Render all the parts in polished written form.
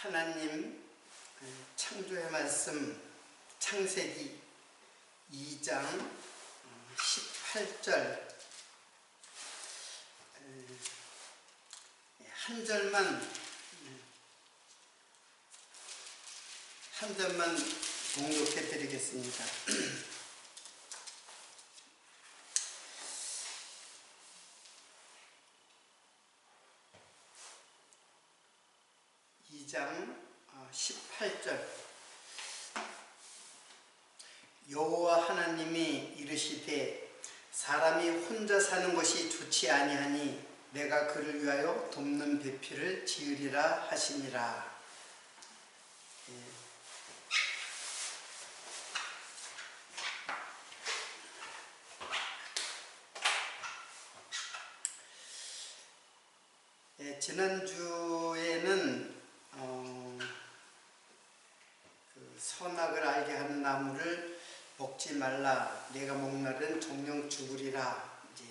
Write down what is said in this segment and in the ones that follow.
하나님 창조의 말씀 창세기 2장 18절 한 절만 봉독해 드리겠습니다. 2장 18절 여호와 하나님이 이르시되 사람이 혼자 사는 것이 좋지 아니하니 내가 그를 위하여 돕는 배필을 지으리라 하시니라. 지난주에는 선악을 알게 하는 나무를 먹지 말라, 내가 먹는 날은 정령 죽으리라, 이제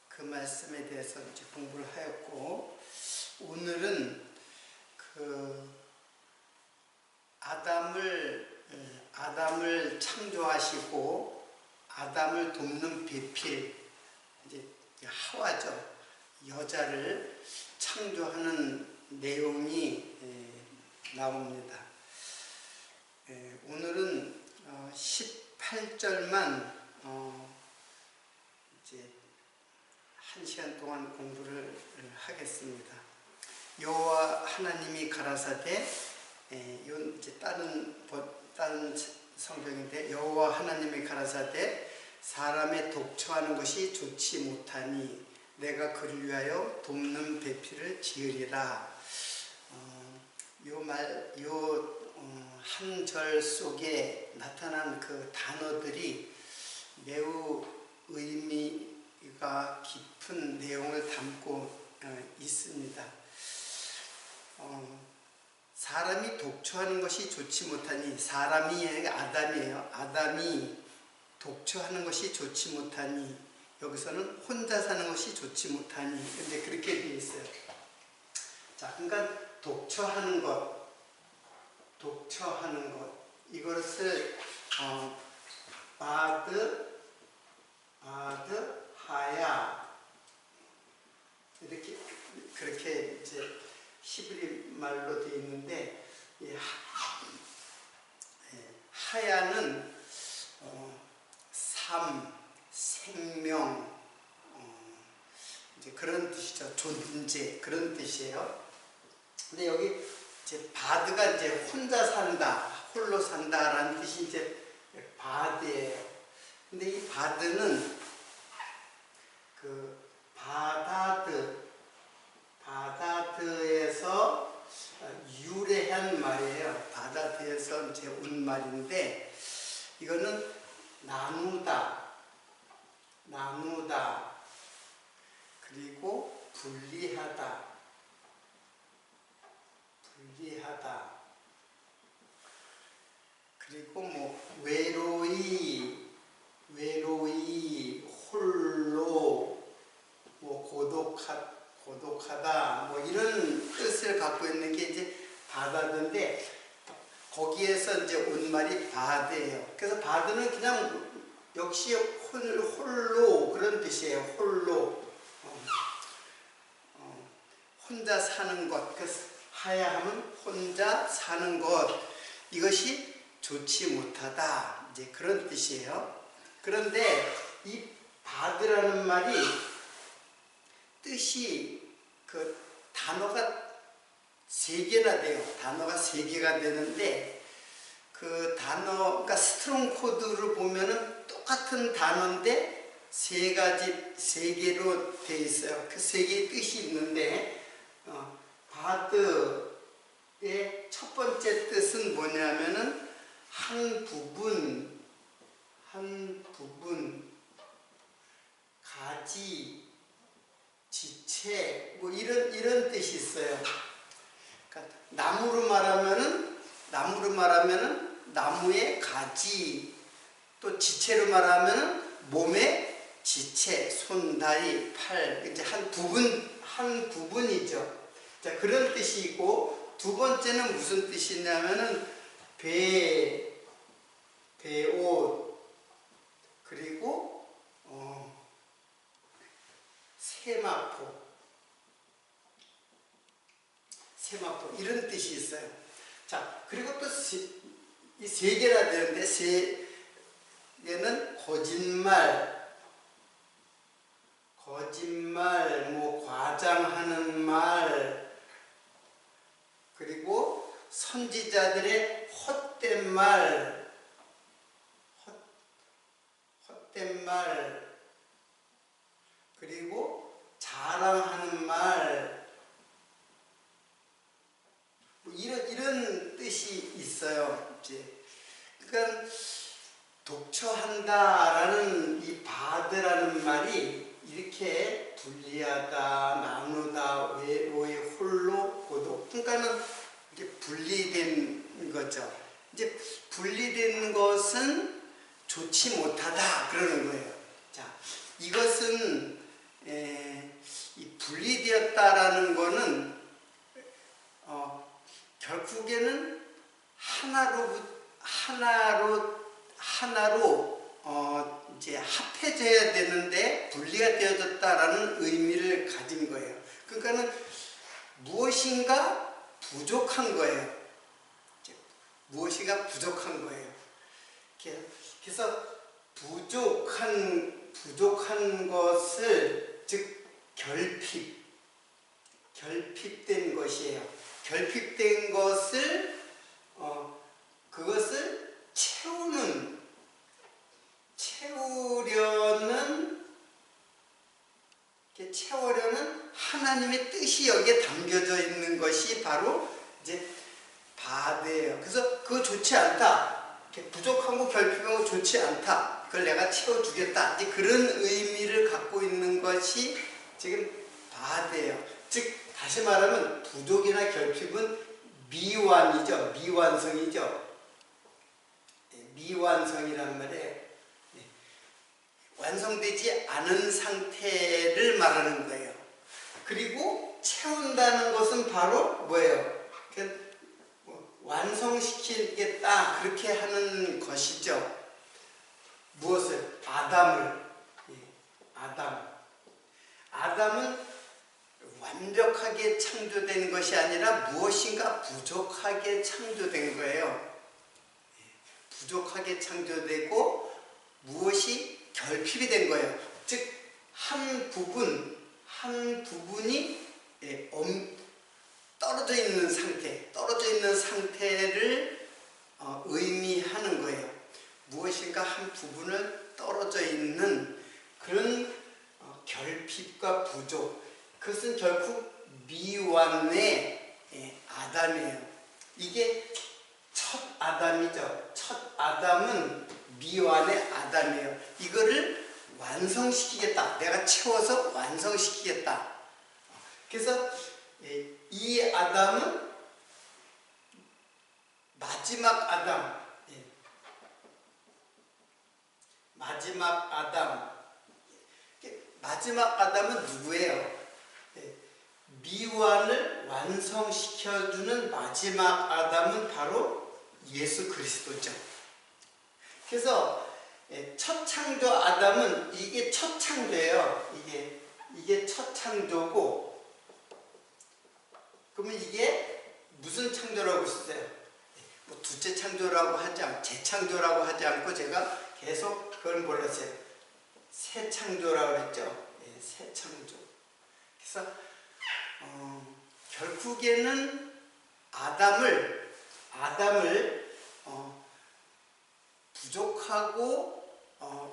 그 말씀에 대해서 이제 공부를 하였고, 오늘은 아담을 창조하시고 아담을 돕는 배필, 이제 하와죠, 여자를 창조하는 내용이 나옵니다. 오늘은 18절만 이제 1시간 동안 공부를 하겠습니다. 여호와 하나님이 가라사대, 이건 이제 다른 성경인데, 여호와 하나님이 가라사대 사람의 독처하는 것이 좋지 못하니 내가 그를 위하여 돕는 배필을 지으리라. 한 절 속에 나타난 그 단어들이 매우 의미가 깊은 내용을 담고 있습니다. 사람이 독처하는 것이 좋지 못하니, 사람이 아담이에요. 아담이 독처하는 것이 좋지 못하니, 여기서는 혼자 사는 것이 좋지 못하니, 근데 그렇게 되어 있어요. 자, 그러니까 독처하는 것, 이것을 하야, 이렇게 그렇게 이제 히브리 말로 되어 있는데, 하야는 삶, 생명, 이제 그런 뜻이죠. 존재, 그런 뜻이에요. 근데 여기 이제 바드가 이제 혼자 산다, 홀로 산다라는 뜻이 이제 바드예요. 근데 이 바드는 그 바다드에서 유래한 말이에요. 바다드에서 이제 온 말인데, 이거는 나누다, 그리고 분리하다, 그리고 뭐 외로이, 홀로, 뭐 고독하다, 뭐 이런 뜻을 갖고 있는 게 이제 바다인데, 거기에서 이제 온 말이 바드예요. 그래서 바드는 그냥 역시 홀로 그런 뜻이에요. 홀로, 혼자 사는 것. 그래서 하야함은 혼자 사는 것, 이것이 좋지 못하다, 이제 그런 뜻이에요. 그런데 이 바드라는 말이 뜻이 그 단어가 3개나 돼요. 단어가 3개가 되는데, 그 단어가 스트롱 코드를 보면은 똑같은 단어인데 3개로 되어 있어요. 그 3개의 뜻이 있는데, 바드의 첫 번째 뜻은 뭐냐면은 한 부분, 가지, 지체, 뭐 이런 뜻이 있어요. 그러니까 나무로 말하면은 나무의 가지, 또 지체로 말하면은 몸의 지체, 손, 다리, 팔, 이제 한 부분이죠. 자, 그런 뜻이고, 두 번째는 무슨 뜻이냐면은 배옷, 그리고 세마포 이런 뜻이 있어요. 자, 그리고 또 이 세 개나 되는데, 세 개는 거짓말, 뭐 과장하는 말, 그리고 선지자들의 헛된 말, 그리고 자랑하는 말, 뭐 이런 뜻이 있어요. 이제 그러니까 독처한다라는 이 바드라는 말이 이렇게 분리하다, 나누다, 외로이, 홀로, 고독. 그러니까는 이게 분리된 거죠. 이제 분리된 것은 좋지 못하다 그러는 거예요. 자, 이것은 이 분리되었다라는 거는 결국에는 하나로 이제 합해져야 되는데 분리가 되어졌다라는 의미를 가진 거예요. 그러니까는 무엇인가 부족한 거예요. 무엇인가 부족한 거예요. 그래서 부족한 것을, 즉 결핍된 것이에요. 결핍된 것을 그것을 채우려는 하나님의 뜻이 여기에 담겨져 있는 것이 바로 이제 바드예요. 그래서 그거 좋지 않다. 부족하고 결핍하고 좋지 않다. 그걸 내가 채워주겠다. 이제 그런 의미를 갖고 있는 것이 지금 바드예요. 즉 다시 말하면 부족이나 결핍은 미완이죠. 미완성이죠. 미완성이란 말이에요. 완성되지 않은 상태를 말하는 거예요. 그리고 채운다는 것은 바로 뭐예요? 완성시키겠다, 그렇게 하는 것이죠. 무엇을? 아담을. 아담은 완벽하게 창조된 것이 아니라 무엇인가 부족하게 창조된 거예요. 부족하게 창조되고 무엇이 결핍이 된 거예요. 즉 한 부분이 떨어져 있는 상태를 의미하는 거예요. 무엇인가 한 부분을 떨어져 있는 그런 결핍과 부족, 그것은 결국 미완의 아담이에요. 이게 첫 아담이죠. 첫 아담은 미완의 아담이에요. 이거를 완성시키겠다. 내가 채워서 완성시키겠다. 그래서 이 아담은 마지막 아담. 마지막 아담은 누구예요? 미완을 완성시켜주는 마지막 아담은 바로 예수 그리스도죠. 그래서 첫 창조 아담은 이게 첫 창조예요. 이게 첫 창조고, 그러면 이게 무슨 창조라고 했어요? 뭐 둘째 창조라고 하지 않고 재창조라고 하지 않고 제가 계속 그걸 몰랐어요. 새 창조라고 했죠. 새 창조. 그래서 결국에는 아담을 부족하고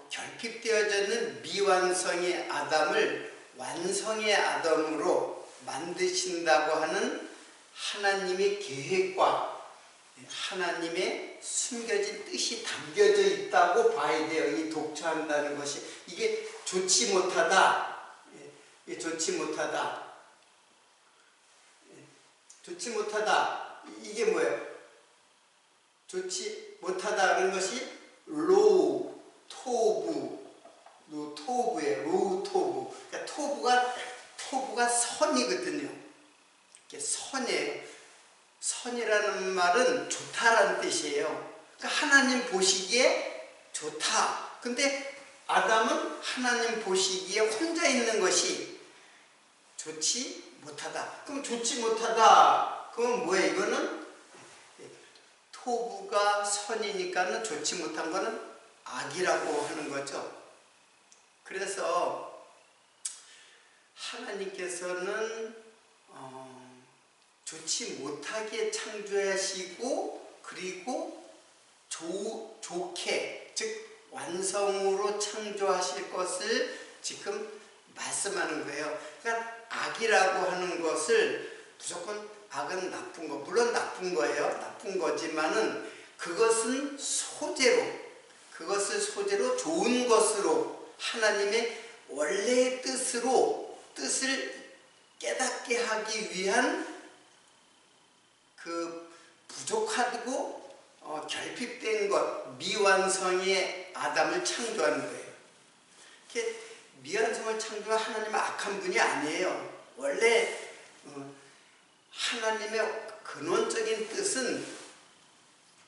결핍되어지는 미완성의 아담을 완성의 아담으로 만드신다고 하는 하나님의 계획과 하나님의 숨겨진 뜻이 담겨져 있다고 봐야 돼요. 이 독처한다는 것이. 이게 좋지 못하다. 이게 좋지 못하다. 이게 뭐예요? 좋지 못하다는 것이 로우 토부예요. 로우 토부. 그러니까 토부가 선이거든요. 이게 선이에요. 말은 좋다라는 뜻이에요. 그러니까 하나님 보시기에 좋다. 근데 아담은 하나님 보시기에 혼자 있는 것이 좋지 못하다. 그럼 좋지 못하다. 그럼 뭐예요? 이거는 토부가 선이니까는 좋지 못한 거는 악이라고 하는 거죠. 그래서 하나님께서는 좋지 못하게 창조하시고 그리고 좋게 즉 완성으로 창조하실 것을 지금 말씀하는 거예요. 그러니까 악이라고 하는 것을 무조건 악은 나쁜 거, 물론 나쁜 거예요. 나쁜 거지만은 그것을 소재로 좋은 것으로 하나님의 원래의 뜻을 깨닫게 하기 위한 그 부족하고 결핍된 것, 미완성의 아담을 창조하는 거예요. 이렇게 미완성을 창조한 하나님은 악한 분이 아니에요. 원래 하나님의 근원적인 뜻은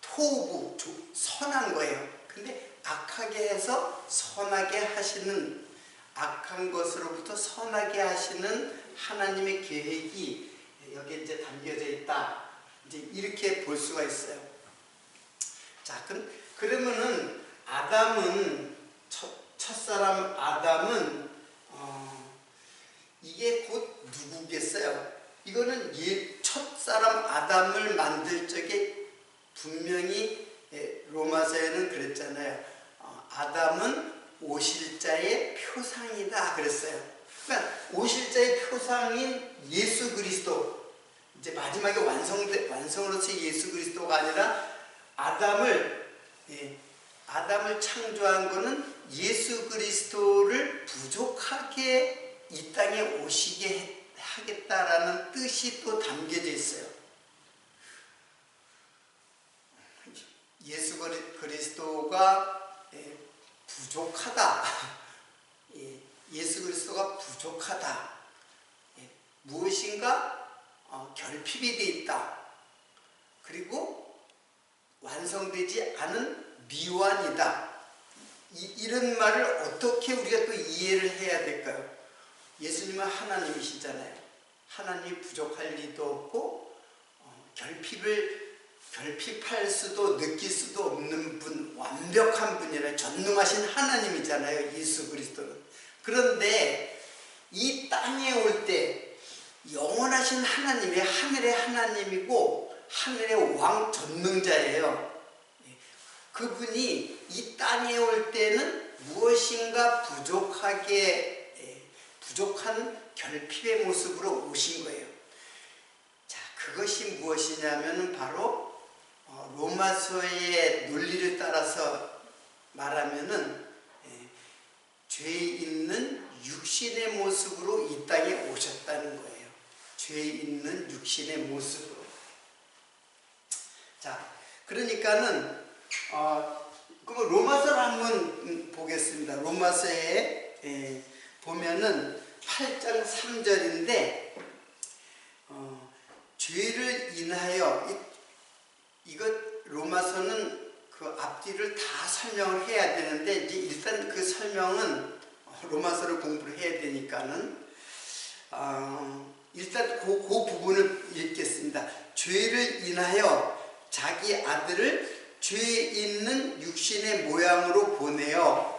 토부, 선한 거예요. 근데 악하게 해서 선하게 하시는, 악한 것으로부터 선하게 하시는 하나님의 계획이 여기에 이제 담겨져 있다. 이제 이렇게 볼 수가 있어요. 자, 그러면은 아담은 첫사람 아담은 이게 곧 누구겠어요? 이거는 첫사람 아담을 만들 적에 분명히 로마서에는 그랬잖아요. 아담은 오실자의 표상이다 그랬어요. 그러니까 오실자의 표상인 예수 그리스도, 이제 마지막에 완성으로서 예수 그리스도가 아니라 아담을 창조한 것은 예수 그리스도를 부족하게 이 땅에 오시게 하겠다라는 뜻이 또 담겨져 있어요. 예수 그리스도가 부족하다. 예수 그리스도가 부족하다. 무엇인가 결핍이 되어 있다. 그리고 완성되지 않은 미완이다. 이런 말을 어떻게 우리가 또 이해를 해야 될까요? 예수님은 하나님이시잖아요. 하나님이 부족할 리도 없고 결핍할 수도 느낄 수도 없는 분, 완벽한 분이라 전능하신 하나님이잖아요. 예수 그리스도는. 그런데 이 땅에 올 때 영원하신 하나님이 하늘의 하나님이고 하늘의 왕 전능자예요. 그분이 이 땅에 올 때는 무엇인가 부족한 결핍의 모습으로 오신 거예요. 자, 그것이 무엇이냐면 바로 로마서의 논리를 따라서 말하면은 죄 있는 육신의 모습으로 이 땅에 오셨다는 거예요. 죄 있는 육신의 모습으로. 자, 그러니까는 그럼 로마서를 한번 보겠습니다. 로마서에 보면은 8장 3절인데 죄를 인하여 이것 로마서는 그 앞뒤를 다 설명을 해야 되는데 이제 일단 그 설명은 로마서를 공부를 해야 되니까는 일단 그 부분을 읽겠습니다. 죄를 인하여 자기 아들을 죄 있는 육신의 모양으로 보내요.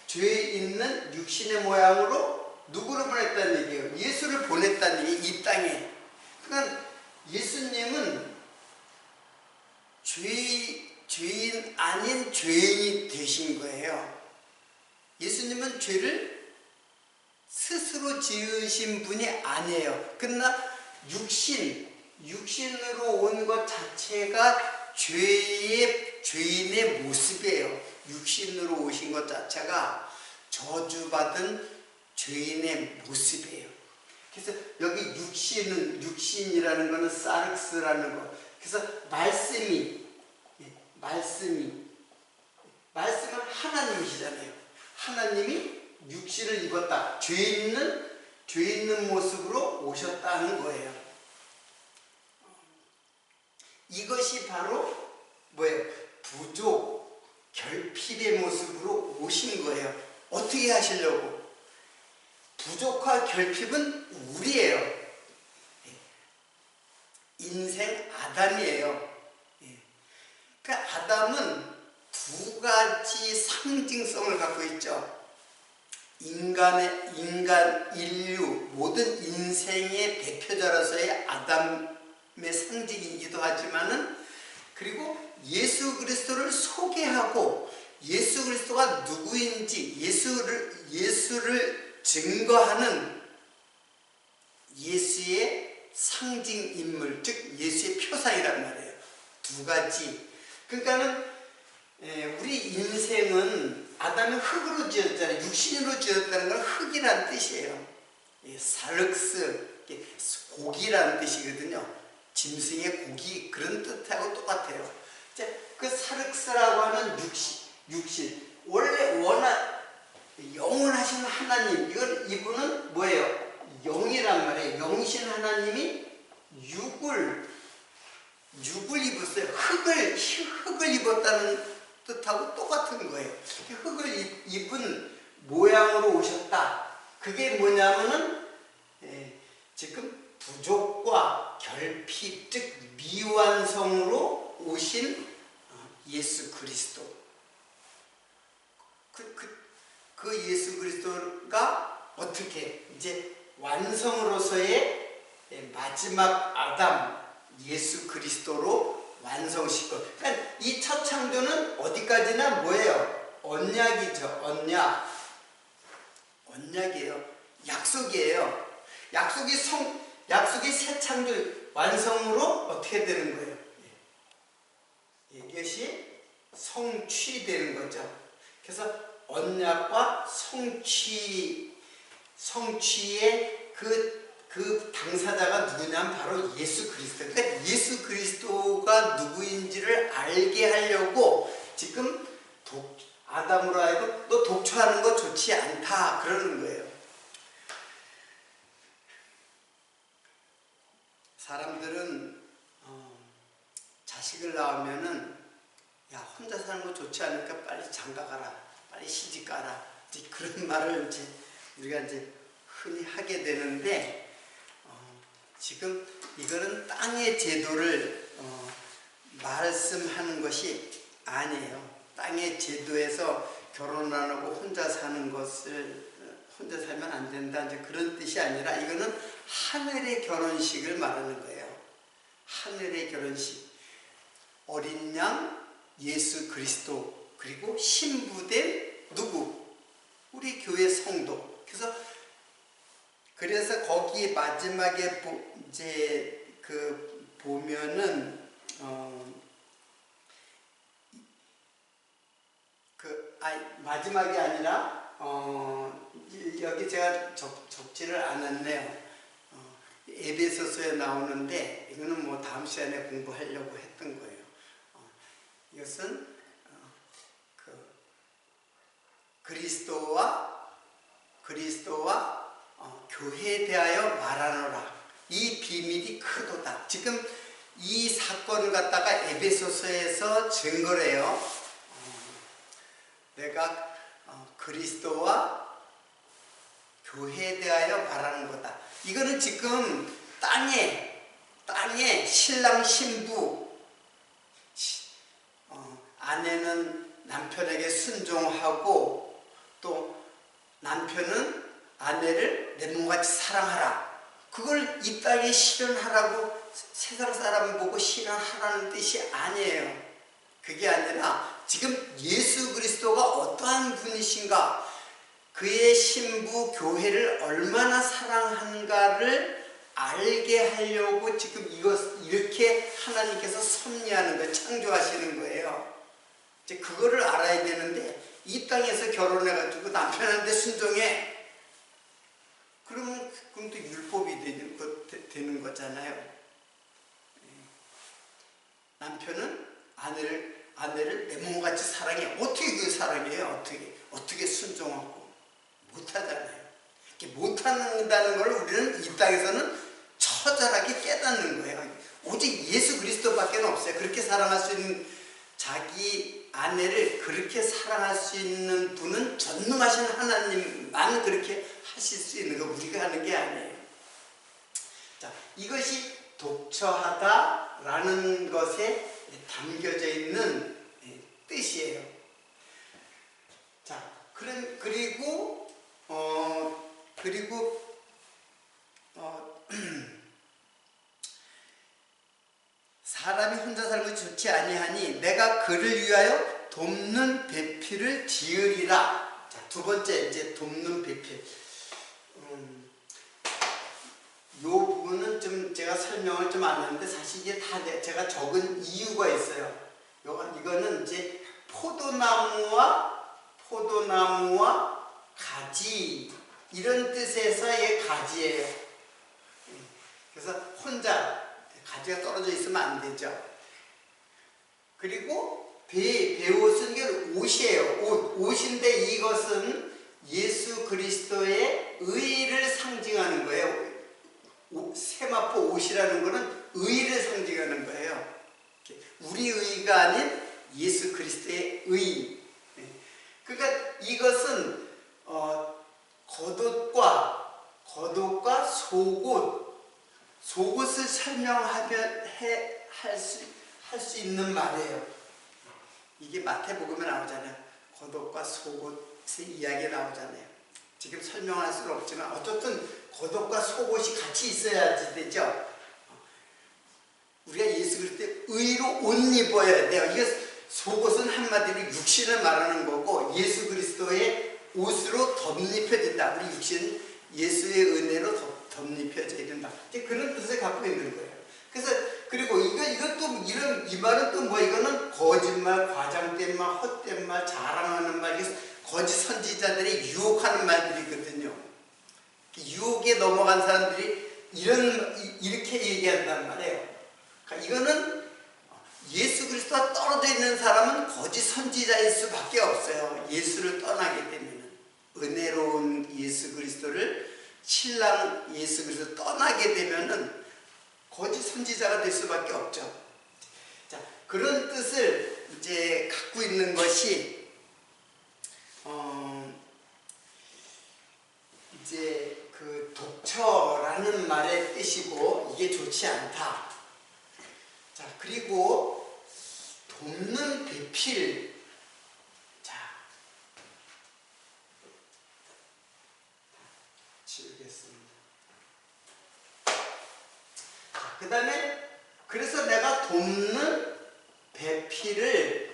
죄 있는 육신의 모양으로 누구를 보냈다는 얘기예요? 예수를 보냈다는 얘기, 이 땅에. 그러니까 예수님은 죄인 아닌 죄인이 되신 거예요. 예수님은 죄를 스스로 지으신 분이 아니에요. 그러나 육신으로 온 것 자체가 죄인의 모습이에요. 육신으로 오신 것 자체가 저주받은 죄인의 모습이에요. 그래서 여기 육신이라는 거는 사르스라는 거. 그래서 말씀은 하나님이시잖아요. 하나님이 육신을 입었다. 죄 있는 모습으로 오셨다는 거예요. 이것이 이것이 바로 뭐예요? 부족, 결핍의 모습으로 오신 거예요. 어떻게 하시려고? 부족과 결핍은 우리예요. 인생 아담이에요. 그러니까 아담은 두 가지 상징성을 갖고 있죠. 인간, 인류, 모든 인생의 대표자로서의 아담의 상징이기도 하지만은, 그리고 예수 그리스도를 소개하고 예수 그리스도가 누구인지 예수를 증거하는 예수의 상징 인물, 즉 예수의 표상이란 말이에요. 두 가지. 그러니까는 우리 인생은 아담이 흙으로 지었잖아요. 육신으로 지었다는 건 흙이란 뜻이에요. 사륵스, 고기라는 뜻이거든요. 짐승의 고기, 그런 뜻하고 똑같아요. 그 사륵스라고 하는 육신, 원래 영원하신 하나님, 이분은 뭐예요? 영이란 말이에요. 영신 하나님이 육을 입었어요. 흙을 입었다는 뜻하고 똑같은 거예요. 흙을 입은 모양으로 오셨다. 그게 뭐냐면은 지금 부족과 결핍, 즉 미완성으로 오신 예수 그리스도. 그 예수 그리스도가 어떻게 이제 완성으로서의 마지막 아담 예수 그리스도로 완성시켜. 그러니까 이 첫 창조는 어디까지나 뭐예요? 언약이죠. 언약이에요. 약속이에요. 약속이 새 창조 완성으로 어떻게 되는 거예요? 이것이 성취되는 거죠. 그래서 언약과 성취의 그 당사자가 누구냐면 바로 예수 그리스도. 그러니까 예수 그리스도가 누구인지를 알게 하려고 지금 아담으로 하여금 너 독초하는 거 좋지 않다 그러는 거예요. 사람들은 자식을 낳으면은 야, 혼자 사는 거 좋지 않으니까 빨리 장가가라, 빨리 시집가라, 이제 그런 말을 이제 우리가 이제 흔히 하게 되는데, 지금 이거는 땅의 제도를 말씀하는 것이 아니에요. 땅의 제도에서 결혼 안 하고 혼자 사는 것을 혼자 살면 안 된다, 이제 그런 뜻이 아니라 이거는 하늘의 결혼식을 말하는 거예요. 하늘의 결혼식. 어린 양 예수 그리스도, 그리고 신부된 누구? 우리 교회 성도. 그래서 거기 마지막에 이제 보면은 마지막이 아니라 여기 제가 적지를 않았네요. 에베소서에 나오는데 이거는 뭐 다음 시간에 공부하려고 했던 거예요. 이것은 그리스도와 교회에 대하여 말하노라. 이 비밀이 크도다. 지금 이 사건을 갖다가 에베소서에서 증거를 해요. 내가 그리스도와 교회에 대하여 말하는 거다. 이거는 지금 땅에 신랑 신부, 아내는 남편에게 순종하고 또 남편은 아내를 내 몸같이 사랑하라. 그걸 이 땅에 실현하라고 세상 사람 보고 실현하라는 뜻이 아니에요. 그게 아니라 지금 예수 그리스도가 어떠한 분이신가, 그의 신부 교회를 얼마나 사랑하는가를 알게 하려고 지금 이렇게 하나님께서 섭리하는 거예요. 창조하시는 거예요. 이제 그거를 알아야 되는데, 이 땅에서 결혼해가지고 남편한테 순종해. 그럼 또 율법이 되는 거잖아요. 남편은 아내를 내 몸같이 사랑해. 어떻게 그 사랑해요? 어떻게 순종하고? 못하잖아요. 못한다는 걸 우리는 이 땅에서는 처절하게 깨닫는 거예요. 오직 예수 그리스도밖에 없어요. 그렇게 사랑할 수 있는, 자기 아내를 그렇게 사랑할 수 있는 분은 전능하신 하나님만 그렇게 하실 수 있는 거, 우리가 하는 게 아니에요. 자, 이것이 독처하다라는 것에 담겨져 있는 뜻이에요. 자, 그리고 사람이 혼자 사는 것이 좋지 아니하니 내가 그를 위하여 돕는 배필을 지으리라. 자, 두 번째 이제 돕는 배필. 이 부분은 좀 제가 설명을 좀 안 했는데 사실 이게 다 제가 적은 이유가 있어요. 이거는 이제 포도나무와 가지, 이런 뜻에서의 가지예요. 그래서 혼자 가지가 떨어져 있으면 안 되죠. 그리고 베옷은 이게 옷이에요. 옷인데 이것은 예수 그리스도의 의를 상징하는 거예요. 세마포 옷이라는 것은 의를 상징하는 거예요. 우리 의가 아닌 예수 그리스도의 의. 그러니까 이것은 겉옷과 속옷을 설명하면 할 수 있는 말이에요. 이게 마태복음에 나오잖아요. 겉옷과 속옷의 이야기가 나오잖아요. 지금 설명할 수는 없지만 어쨌든 겉옷과 속옷이 같이 있어야지 되죠. 우리가 예수 그리스도의 의로 옷 입어야 돼요. 이게 속옷은 한마디로 육신을 말하는 거고 예수 그리스도의 옷으로 덧입혀진다. 우리 육신 예수의 은혜로 덧입혀져야 된다. 그런 뜻을 갖고 있는 거예요. 그래서 그리고 이것도 이 말은 또 뭐, 이거는 거짓말, 과장된 말, 헛된 말, 자랑하는 말, 거짓 선지자들이 유혹하는 말들이거든요. 유혹에 넘어간 사람들이 이렇게 얘기한단 말이에요. 그러니까 이거는 예수 그리스도와 떨어져 있는 사람은 거짓 선지자일 수밖에 없어요. 예수를 떠나게 되면, 은혜로운 예수 그리스도를, 신랑 예수 그리스도 떠나게 되면은 거짓 선지자가 될 수밖에 없죠. 자, 그런 뜻을 이제 갖고 있는 것이 이제 그 독처라는 말의 뜻이고, 이게 좋지 않다. 자, 그리고 돕는 배필. 자, 지우겠습니다. 그 다음에 그래서 내가 돕는 배필을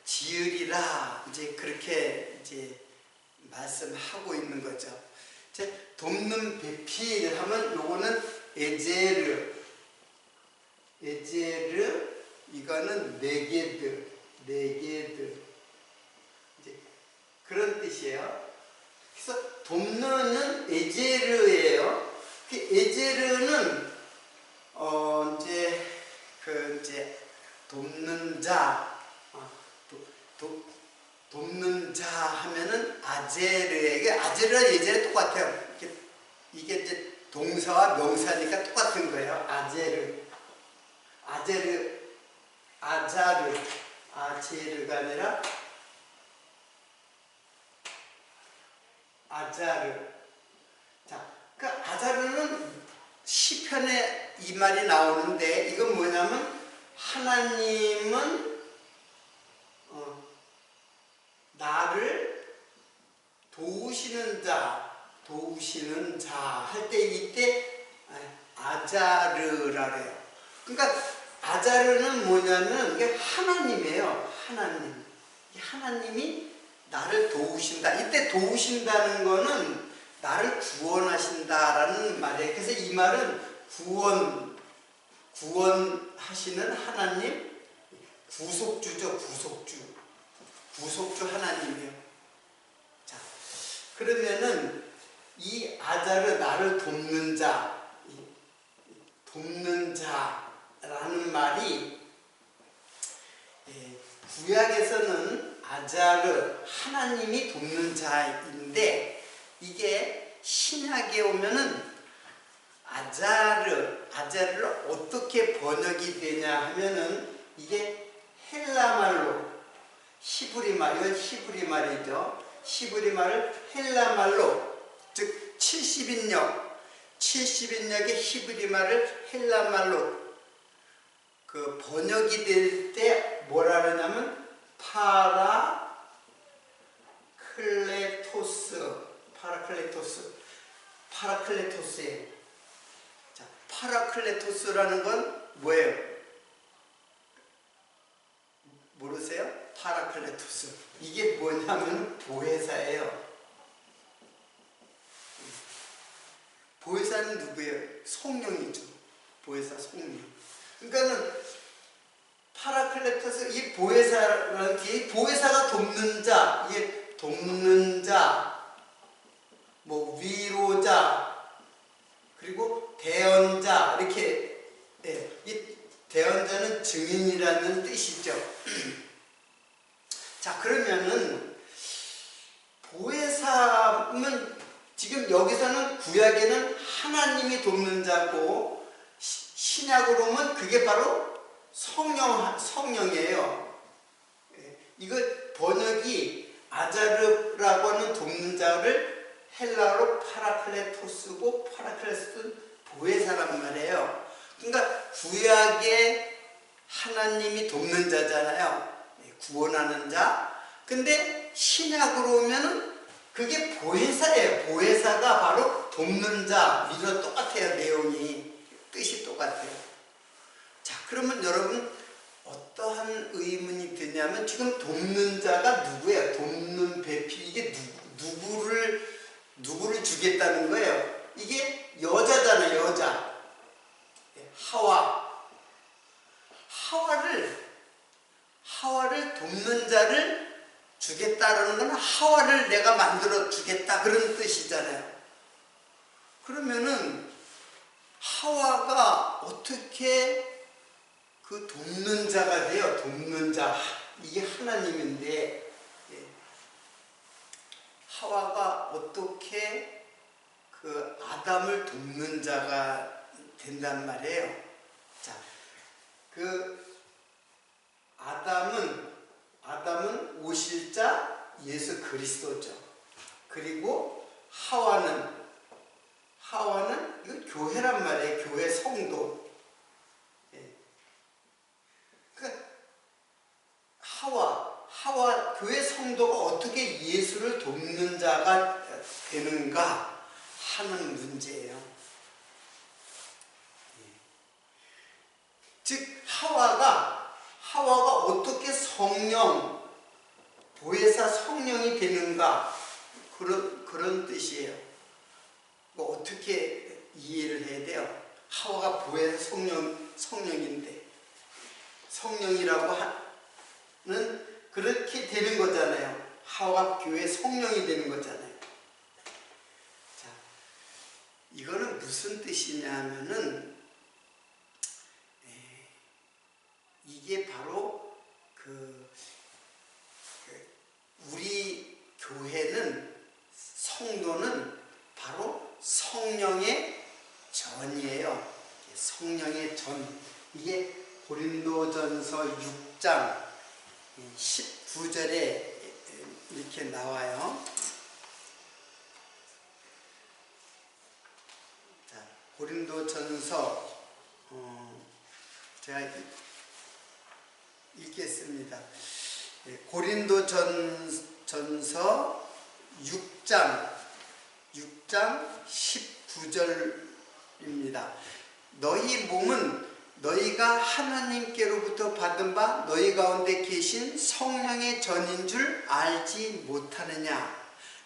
지으리라, 이제 그렇게 이제 말씀하고 있는 거죠. 이제 돕는 배필 하면 요거는 에제르, 이거는 네게드, 이제 그런 뜻이에요. 그래서 돕는은 에제르예요. 그 에제르는 이제 돕는 자, 돕는 자 하면은 아제르에게, 아제르와 예제르 똑같아요. 이게 이제 동사와 명사니까 똑같은 거예요. 아제르가 아니라 아자르. 자, 그 아자르는 시편에 이 말이 나오는데, 이건 뭐냐면 하나님은 나를 도우시는 자 할 때, 이때 아자르라 그래요. 그러니까 아자르는 뭐냐면 이게 하나님이에요. 하나님이 나를 도우신다. 이때 도우신다는 거는 나를 구원하신다라는 말이에요. 그래서 이 말은 구원하시는 하나님, 구속주죠. 구속주 하나님이에요. 자, 그러면은 이 아자르, 나를 돕는 자라는 말이, 구약에서는 아자르, 하나님이 돕는 자인데, 이게 신약에 오면은 아자르를 어떻게 번역이 되냐 하면은 이게 헬라말로 히브리말, 이건 히브리말이죠. 히브리말을 헬라말로, 즉 70인역의 히브리말을 헬라말로 그 번역이 될 때 뭐라 그러냐면 파라클레토스예요. 자, 파라클레토스라는 건 뭐예요? 모르세요? 파라클레토스. 이게 뭐냐면 보혜사예요. 보혜사는 누구예요? 성령이죠. 보혜사 성령. 그러니까는 파라클레토스, 이 보혜사라는 게 보혜사가 돕는 자, 이게 돕는 자, 뭐 위로자, 그리고 대언자, 이렇게, 이 대언자는 증인이라는 뜻이죠. 자, 그러면은 보혜사는 지금 여기서는 구약에는 하나님이 돕는 자고, 신약으로 보면 그게 바로 성령이에요. 이거 번역이 아자르라고 하는 돕는 자를 헬라어로 파라클레토스고, 파라클레토스는 보혜사란 말이에요. 그러니까 구약에 하나님이 돕는 자잖아요. 구원하는 자. 근데 신약으로 오면은 그게 보혜사예요. 보혜사가 바로 돕는 자. 위로 똑같아요. 내용이. 뜻이 똑같아요. 자, 그러면 여러분 어떠한 의문이 드냐면 지금 돕는 자가 누구예요? 돕는 배필, 이게 누구를 주겠다는 거예요? 이게 여자잖아요. 여자. 하와를 돕는 자를 주겠다라는 건 하와를 내가 만들어 주겠다 그런 뜻이잖아요. 그러면은 하와가 어떻게 그 돕는 자가 돼요? 돕는 자, 이게 하나님인데, 하와가 어떻게 그 아담을 돕는 자가 된단 말이에요. 자, 그 아담은 오실자 예수 그리스도죠. 그리고 하와는 이거 교회란 말이에요. 교회 성도. 그러니까 하와 교회 성도가 어떻게 예수를 돕는 자가 되는가 하는 문제예요. 즉 하와가 어떻게 보혜사 성령이 되는가 그런 뜻이에요. 어떻게 이해를 해야 돼요? 하와가 보혜사 성령인데 성령이라고 하는 그렇게 되는 거잖아요. 하와가 교회 성령이 되는 거잖아요. 자, 이거는 무슨 뜻이냐 하면은 이게 바로 우리 교회는 성도는 바로 성령의 전이에요. 성령의 전. 이게 고린도전서 6장 19절에 이렇게 나와요. 자, 고린도전서 제가 읽겠습니다. 고린도전서 6장 19절입니다. 너희 몸은 너희가 하나님께로부터 받은 바 너희 가운데 계신 성령의 전인 줄 알지 못하느냐.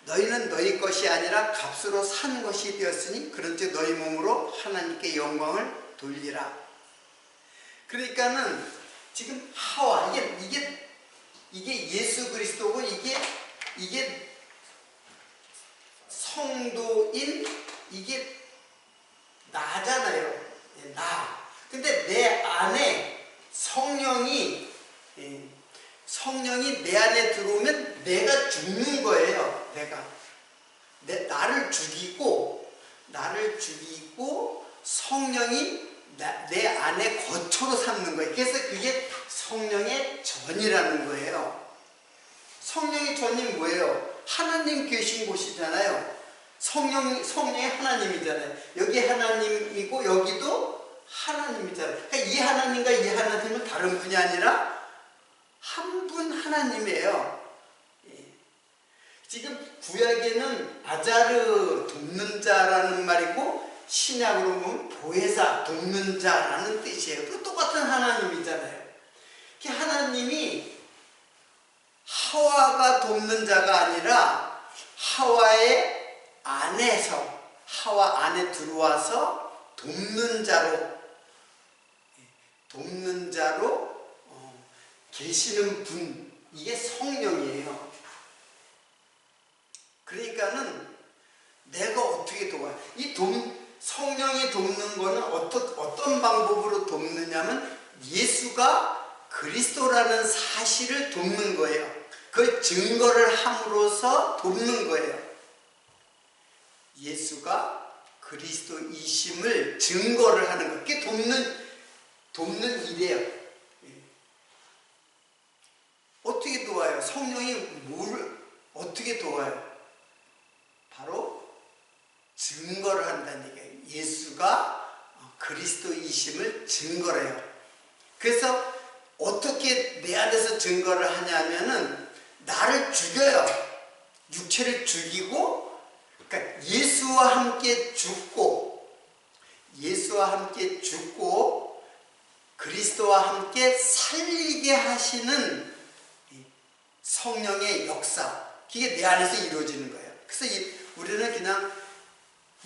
너희는 너희 것이 아니라 값으로 산 것이 되었으니 그런즉 너희 몸으로 하나님께 영광을 돌리라. 그러니까는 지금 하와 이게 예수 그리스도고 이게 성도인 이게 나잖아요. 나. 근데 내 안에 성령이 내 안에 들어오면 내가 죽는 거예요. 나를 죽이고 성령이 내 안에 거처로 삼는 거예요. 그래서 그게 성령의 전이라는 거예요. 성령의 전이 뭐예요? 하나님 계신 곳이잖아요. 성령이 하나님이잖아요. 여기 하나님이고 여기도 하나님이잖아요. 그러니까 이 하나님과 이 하나님은 다른 분이 아니라 한 분 하나님이에요. 지금 구약에는 아자르 돕는 자라는 말이고 신약으로 보면 보혜사 돕는 자라는 뜻이에요. 그 똑같은 하나님이잖아요. 하나님이 하와가 돕는 자가 아니라 하와의 안에서 하와 안에 들어와서 돕는 자로 계시는 분, 이게 성령이에요. 그러니까는 내가 어떻게 도와요? 성령이 돕는 거는 어떤 방법으로 돕느냐면 예수가 그리스도라는 사실을 돕는 거예요. 그 증거를 함으로써 돕는 거예요. 예수가 그리스도이심을 증거를 하는 거. 그게 돕는 일이에요. 어떻게 도와요? 성령이 뭘 어떻게 도와요? 바로 증거를 한다는 얘기예요. 예수가 그리스도이심을 증거를 해요. 그래서 어떻게 내 안에서 증거를 하냐면은 나를 죽여요. 육체를 죽이고, 그러니까 예수와 함께 죽고 그리스도와 함께 살리게 하시는 성령의 역사, 그게 내 안에서 이루어지는 거예요. 그래서 우리는 그냥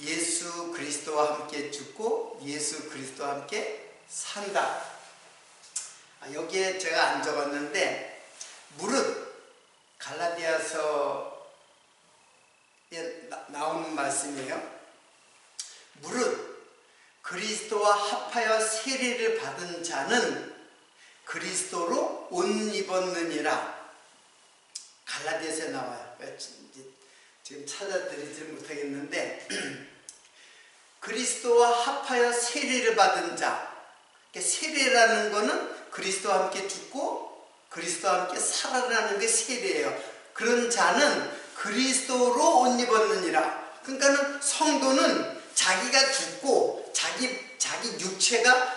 예수 그리스도와 함께 죽고 예수 그리스도와 함께 산다. 여기에 제가 안 적었는데 무릇 갈라디아서에 나오는 말씀이에요. 무릇 그리스도와 합하여 세례를 받은 자는 그리스도로 옷 입었느니라. 갈라디아서에 나와요. 지금 찾아드리지 못하겠는데 그리스도와 합하여 세례를 받은 자, 세례라는 거는 그리스도와 함께 죽고 그리스도와 함께 살아나는 게 세례예요. 그런 자는 그리스도로 옷 입었느니라. 그러니까는 성도는 자기가 죽고 자기 육체가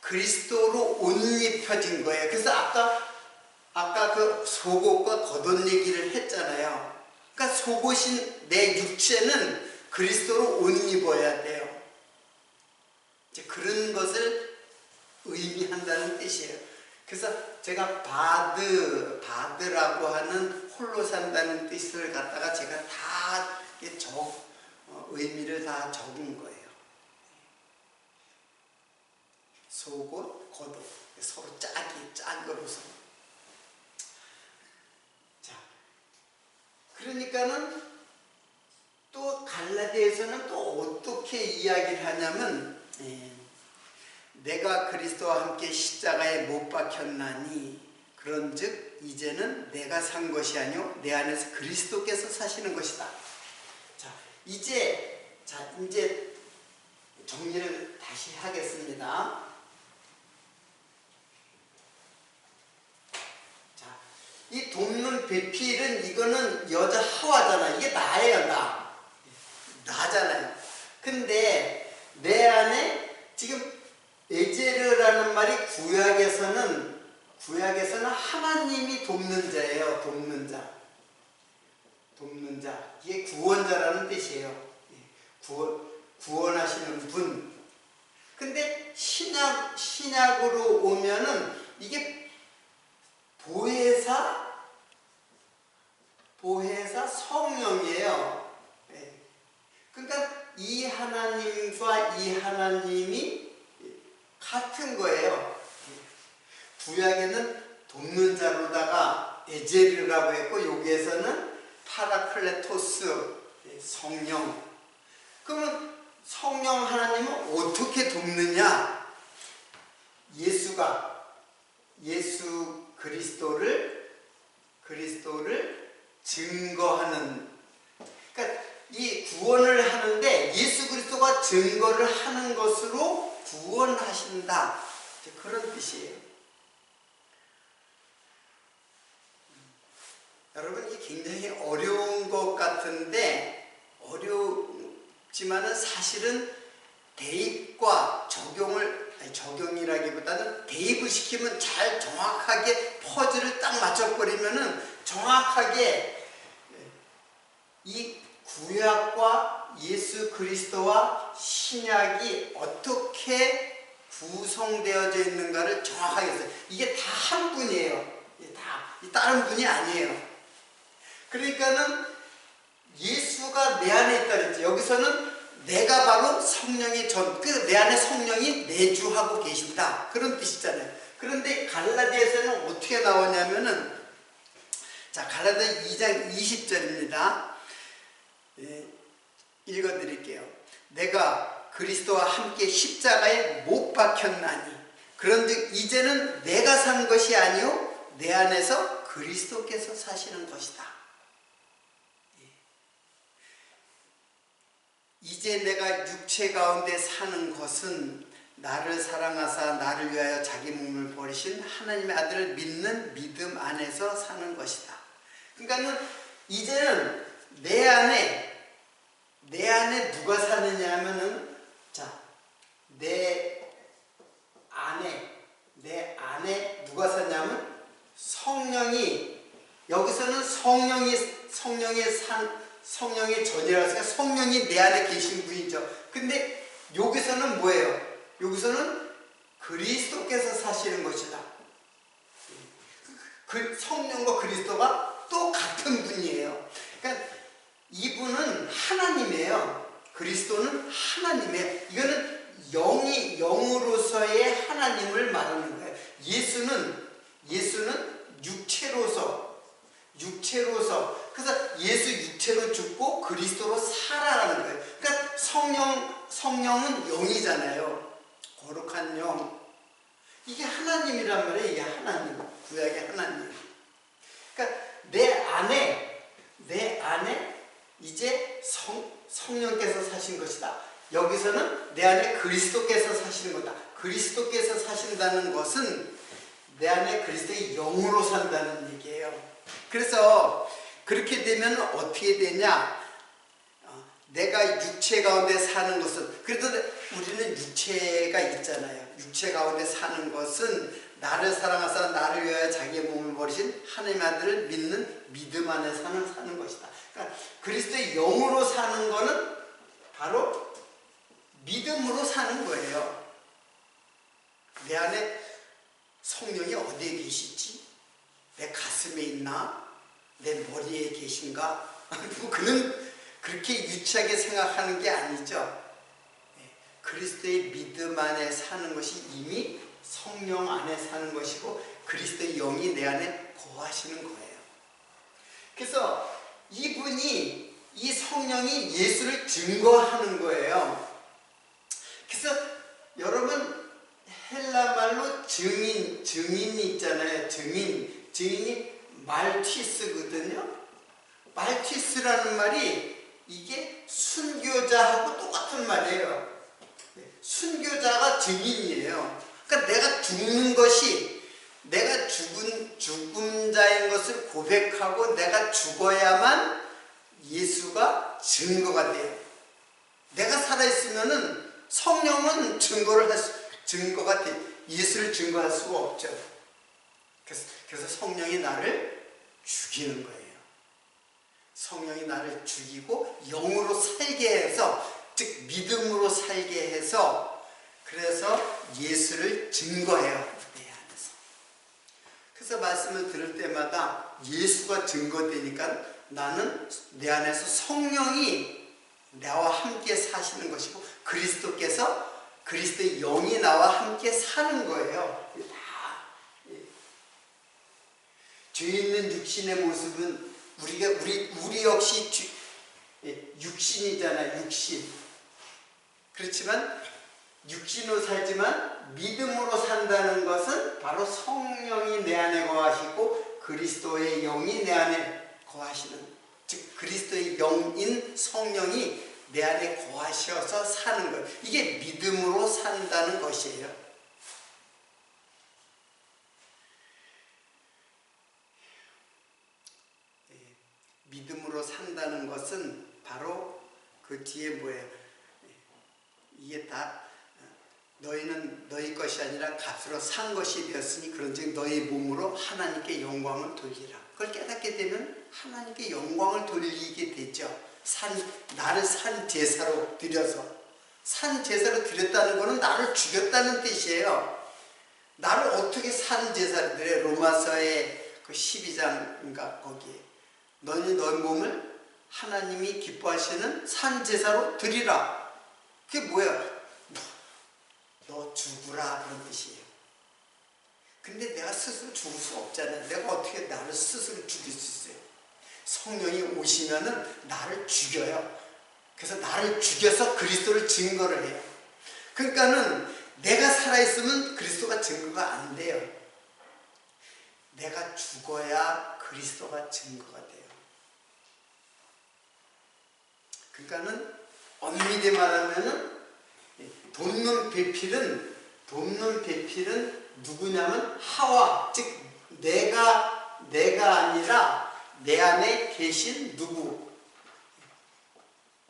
그리스도로 옷 입혀진 거예요. 그래서 아까 그 속옷과 겉옷 얘기를 했잖아요. 그러니까 속옷인 내 육체는 그리스도로 옷 입어야 돼요. 이제 그런 것을 의미한다는 뜻이에요. 그래서 제가 바드라고 하는 홀로 산다는 뜻을 갖다가 제가 다 의미를 다 적은 거예요. 속옷, 겉옷 서로 짠 거로서. 자, 그러니까는 또 갈라디아에서는 또 어떻게 이야기를 하냐면 내가 그리스도와 함께 십자가에 못 박혔나니 그런즉 이제는 내가 산 것이 아니요 내 안에서 그리스도께서 사시는 것이다. 자, 이제 정리를 다시 하겠습니다. 자, 이 돕는 배필은 이거는 여자 하와잖아. 이게 나예요, 나잖아요. 근데 내 안에 지금 에제르라는 말이 구약에서는 하나님이 돕는 자예요. 돕는 자. 이게 구원자라는 뜻이에요. 구원하시는 분. 근데 신약으로 오면은 이게 보혜사 성령이에요. 그러니까 이 하나님과 이 하나님이 같은 거예요. 구약에는 돕는 자로다가 에제르라고 했고 여기에서는 파라클레토스 성령. 그러면 성령 하나님은 어떻게 돕느냐? 예수 그리스도를 증거하는. 그러니까 이 구원을 하는데 예수 그리스도가 그리스도가 증거를 하는 것으로 구원하신다. 그런 뜻이에요. 여러분, 이게 굉장히 어려운 것 같은데, 어렵지만은 사실은 대입과 적용이라기보다는 대입을 시키면 잘 정확하게 퍼즐을 딱 맞춰버리면은 정확하게 이 구약과 예수 그리스도와 신약이 어떻게 구성되어져 있는가를 정확하게 했어요. 이게 다 한 분이에요. 다른 분이 아니에요. 그러니까는 예수가 내 안에 있다 그랬죠. 여기서는 내가 바로 성령의 내 안에 성령이 내주하고 계신다. 그런 뜻이잖아요. 그런데 갈라디아서는 어떻게 나오냐면은, 자, 갈라디아 2장 20절입니다. 읽어드릴게요. 내가 그리스도와 함께 십자가에 못 박혔나니 그런즉 이제는 내가 사는 것이 아니요 내 안에서 그리스도께서 사시는 것이다. 이제 내가 육체 가운데 사는 것은 나를 사랑하사 나를 위하여 자기 몸을 버리신 하나님의 아들을 믿는 믿음 안에서 사는 것이다. 그러니까는 이제는 내 안에 누가 사느냐 하면은, 자, 내 안에 누가 사냐면 성령이, 여기서는 성령의 전이라서 성령이 내 안에 계신 분이죠. 근데 여기서는 뭐예요? 여기서는 그리스도께서 사시는 것이다. 성령과 그리스도가 또 같은 분이에요. 그러니까 이분은 하나님이에요. 그리스도는 하나님이에요. 이거는 영으로서의 하나님을 말하는 거예요. 예수는 육체로서 그래서 예수 육체로 죽고 그리스도로 살아가는 거예요. 그러니까 성령은 영이잖아요. 거룩한 영. 이게 하나님이란 말이에요. 이게 하나님. 구약의 하나님. 그러니까 내 안에 이제 성령께서 사신 것이다. 여기서는 내 안에 그리스도께서 사시는 거다. 그리스도께서 사신다는 것은 내 안에 그리스도의 영으로 산다는 얘기예요. 그래서 그렇게 되면 어떻게 되냐? 내가 육체 가운데 사는 것은, 그래도 우리는 육체가 있잖아요. 육체 가운데 사는 것은 나를 사랑하사 나를 위하여 자기의 몸을 버리신 하나님의 아들을 믿는 믿음 안에 사는 것이다. 그러니까 그리스도의 영으로 사는 것은 바로 믿음으로 사는 거예요. 내 안에 성령이 어디에 계시지? 내 가슴에 있나? 내 머리에 계신가? 그는 그렇게 유치하게 생각하는 게 아니죠. 그리스도의 믿음 안에 사는 것이 이미 성령 안에 사는 것이고 그리스도의 영이 내 안에 거하시는 거예요. 그래서 이 성령이 예수를 증거하는 거예요. 그래서 여러분, 헬라 말로 증인이 있잖아요. 증인이 말티스거든요. 말티스라는 말이 이게 순교자하고 똑같은 말이에요. 순교자가 증인이에요. 그러니까 내가 죽는 것이, 내가 죽음자인 것을 고백하고 내가 죽어야만 예수가 증거가 돼요. 내가 살아있으면은 성령은 증거가 돼. 예수를 증거할 수가 없죠. 그래서 성령이 나를 죽이는 거예요. 성령이 나를 죽이고 영으로 살게 해서, 즉 믿음으로 살게 해서, 그래서 예수를 증거해요. 내 안에서. 그래서 말씀을 들을 때마다 예수가 증거되니까 나는 내 안에서 성령이 나와 함께 사시는 것이고 그리스도의 영이 나와 함께 사는 거예요. 죄 있는 육신의 모습은 우리 역시 육신이잖아요. 육신. 그렇지만 육신으로 살지만 믿음으로 산다는 것은 바로 성령이 내 안에 거하시고 그리스도의 영이 내 안에 거하시는, 즉 그리스도의 영인 성령이 내 안에 거하셔서 사는 것. 이게 믿음으로 산다는 것이에요. 믿음으로 산다는 것은 바로 그 뒤에 뭐예요? 이게 다 너희는 너희 것이 아니라 값으로 산 것이 되었으니 그런즉 너희 몸으로 하나님께 영광을 돌리라. 그걸 깨닫게 되면 하나님께 영광을 돌리게 되죠. 나를 산 제사로 드려서. 산 제사로 드렸다는 것은 나를 죽였다는 뜻이에요. 나를 어떻게 산 제사로 드려? 로마서의 그 12장인가 거기에 너희 몸을 하나님이 기뻐하시는 산 제사로 드리라. 그게 뭐야? 너 죽으라 그런 뜻이에요. 근데 내가 스스로 죽을 수 없잖아요. 내가 어떻게 나를 스스로 죽일 수 있어요? 성령이 오시면은 나를 죽여요. 그래서 나를 죽여서 그리스도를 증거를 해요. 그러니까는 내가 살아있으면 그리스도가 증거가 안 돼요. 내가 죽어야 그리스도가 증거가 돼요. 그러니까는 엄밀히 말하면은 돕는 배필은 누구냐면 하와, 즉 내가 아니라 내 안에 계신 누구?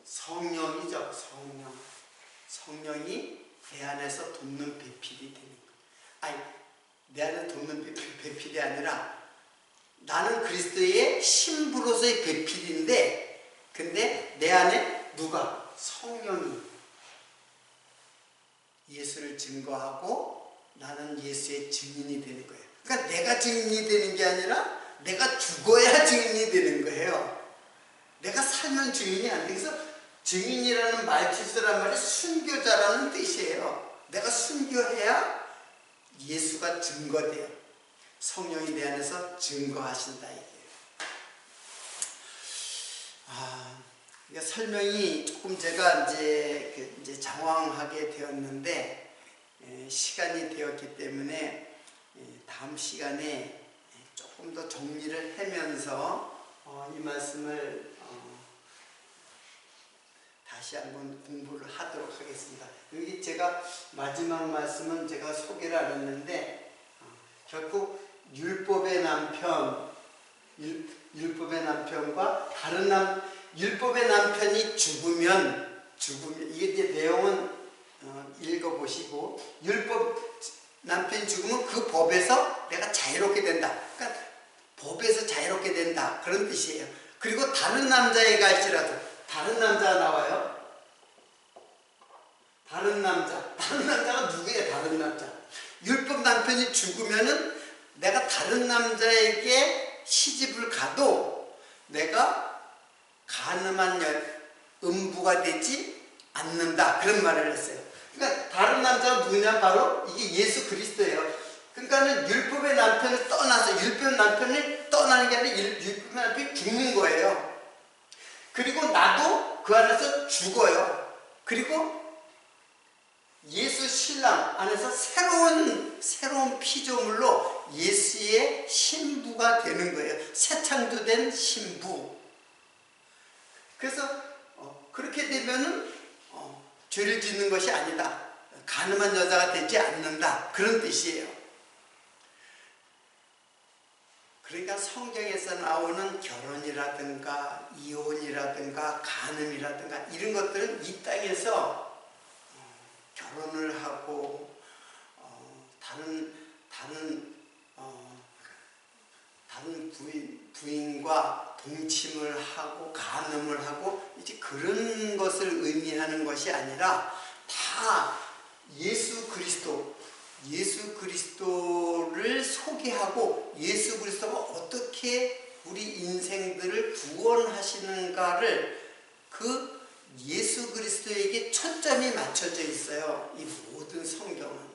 성령이죠. 성령이 내 안에서 돕는 배필이 되는 거예요. 아니, 내 안에 돕는 배필이 아니라 나는 그리스도의 신부로서의 배필인데, 근데 내 안에 누가? 성령이 예수를 증거하고 나는 예수의 증인이 되는 거예요. 그러니까 내가 증인이 되는 게 아니라 내가 죽어야 증인이 되는 거예요. 내가 살면 증인이 안 돼. 그래서 증인이라는 말실수란 말이 순교자라는 뜻이에요. 내가 순교해야 예수가 증거돼요. 성령이 내 안에서 증거하신다 이게요. 그러니까 설명이 조금 제가 이제 장황하게 되었는데 시간이 되었기 때문에 다음 시간에 조금 더 정리를 하면서 이 말씀을 다시 한번 공부를 하도록 하겠습니다. 여기 제가 마지막 말씀은 제가 소개를 안 했는데 결국 율법의 남편과 율법의 남편이 죽으면 이게 이제 내용은 읽어보시고, 율법 남편이 죽으면 그 법에서 내가 자유롭게 된다. 그러니까 법에서 자유롭게 된다 그런 뜻이에요. 그리고 다른 남자에게 할지라도, 다른 남자가 나와요. 다른 남자가 누구예요? 다른 남자. 율법 남편이 죽으면은 내가 다른 남자에게 시집을 가도 내가 간음한 음부가 되지 않는다 그런 말을 했어요. 그러니까 다른 남자가 누구냐? 바로 이게 예수 그리스도예요. 그러니까는 율법의 남편을 떠나서, 율법 남편을 떠나는 게 아니라 율법의 남편이 죽는 거예요. 그리고 나도 그 안에서 죽어요. 그리고 예수 신랑 안에서 새로운 피조물로 예수의 신부가 되는 거예요. 새 창조된 신부. 그래서 그렇게 되면은 죄를 짓는 것이 아니다. 간음한 여자가 되지 않는다. 그런 뜻이에요. 그러니까 성경에서 나오는 결혼이라든가 이혼이라든가 간음이라든가 이런 것들은 이 땅에서 결혼을 하고 다른 부인과 동침을 하고 간음을 하고 이제 그런 것을 의미하는 것이 아니라 다 예수 그리스도를 소개하고 예수 그리스도가 어떻게 우리 인생들을 구원하시는가를 그 예수 그리스도에게 초점이 맞춰져 있어요. 이 모든 성경은.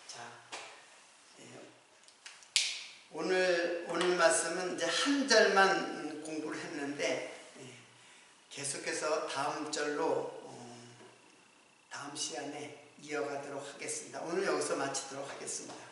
자, 오늘 말씀은 이제 한 절만 공부를 했는데 계속해서 다음 절로 다음 시간에 이어가도록 하겠습니다. 오늘 여기서 마치도록 하겠습니다.